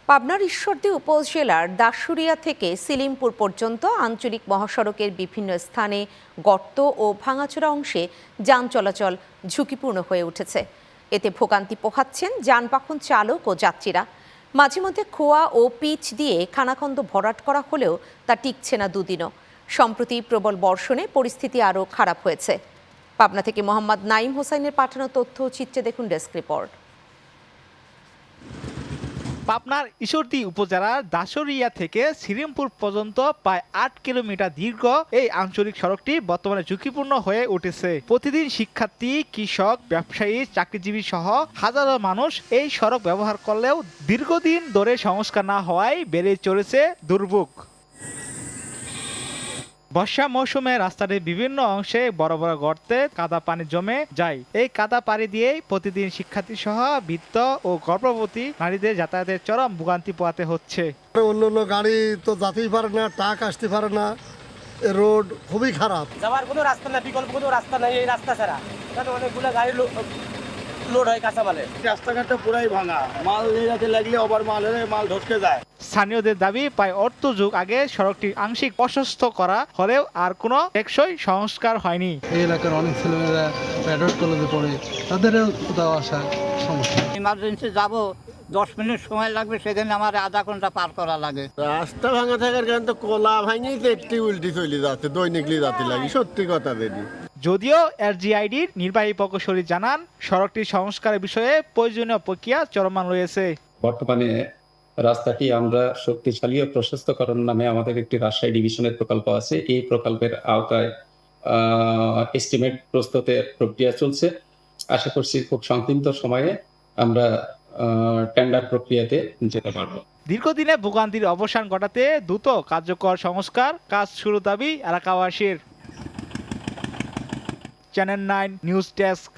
পাবনার ঈশ্বরদী উপজেলার দাশুরিয়া থেকে সিলিমপুর পর্যন্ত আঞ্চলিক মহাসড়কের বিভিন্ন স্থানে গর্ত ও ভাঙাচোরা অংশে যান চলাচল ঝুঁকিপূর্ণ হয়ে উঠেছে। এতে ভোগান্তি পোহাচ্ছেন যানবাহন চালক ও যাত্রীরা। মাঝে মধ্যে খোয়া ও পিচ দিয়ে খানাখন্দ ভরাট করা হলেও তা টিকছে না দুদিনও। সম্প্রতি প্রবল বর্ষণে পরিস্থিতি আরও খারাপ হয়েছে। পাবনা থেকে মোহাম্মদ নাইম হোসাইনের পাঠানো তথ্য ও চিত্রে দেখুন ডেস্ক রিপোর্ট। পাবনার ঈশ্বরদী উপজেলার দাসুরিয়া থেকে সিলিমপুর পর্যন্ত প্রায় ৮ কিলোমিটার দীর্ঘ এই আঞ্চলিক সড়কটি বর্তমানে ঝুঁকিপূর্ণ হয়ে উঠেছে। প্রতিদিন শিক্ষার্থী, কৃষক, ব্যবসায়ী, চাকরিজীবী সহ হাজারো মানুষ এই সড়ক ব্যবহার করলেও দীর্ঘদিন ধরে সংস্কার না হওয়ায় বেড়ে চলেছে দুর্ভোগ। বর্ষা মৌসুমে রাস্তাটির বিভিন্ন অংশে বড় বড় গর্তে কাদা পানি জমে যায়। এই কাদা পানি দিয়েই প্রতিদিন শিক্ষার্থী সহ বৃদ্ধ ও গর্ভবতী নারীদের যাতায়াতের চরম ভোগান্তি পোহাতে হচ্ছে। অন্য গাড়ি তো যেতেই পারে না, ট্রাক আসতে পারে না, রোড খুবই খারাপ। যাওয়ার কোনো রাস্তা না, বিকল্প কোনো রাস্তা নাই এই রাস্তা ছাড়া। কারণ অনেকগুলো গাড়ি লোড হয় কাঁচামালে। রাস্তাঘাটটা পুরাই ভাঙা, মাল নিয়ে যেতে লাগলে ওভার মাল হলে মাল ঢসকে যায়। স্থানীয়দের দাবি প্রায় অর্ধযুগ আগে সড়কটি আংশিক প্রশস্ত করা হলেও আর কোনো টেকসই সংস্কার হয়নি। এই এলাকার অনেক ছেলেমেয়েরা প্রাইভেট কলেজে পড়ে, তাদেরও কোথাও আসা সমস্যা। ইমার্জেন্সি যাবো, 10 মিনিট সময় লাগবে, সেখানে আমার আধা ঘন্টা পার করা লাগে। রাস্তা ভাঙা থাকার কারণে তো কোলা ভাঙিয়ে একটি উল্টি চলে যাচ্ছে, দৈনিকলি যাতে লাগে, সত্যি কথা বেরি। যদিও এসজিআইডির নির্বাহী প্রকৌশলী জানান সড়কটি সংস্কারের বিষয়ে প্রয়োজনীয় প্রক্রিয়া চলমান রয়েছে। বর্তমানে রাস্তাটি আমরা শক্তিশালী ও প্রশস্তকরণ নামে আমাদের একটি রাজশাহী ডিভিশনের প্রকল্প আছে। এই প্রকল্পের আওতায় এস্টিমেট প্রস্তুতের প্রক্রিয়া চলছে। আশা করছি খুব সংক্ষিপ্ত সময়ে আমরা টেন্ডার প্রক্রিয়াতে যেতে পারবো। দীর্ঘদিনে ভোগান্তির অবসান ঘটাতে দ্রুত কার্যকর সংস্কার কাজ শুরু দাবি এলাকাবাসীর। Channel 9 news desk.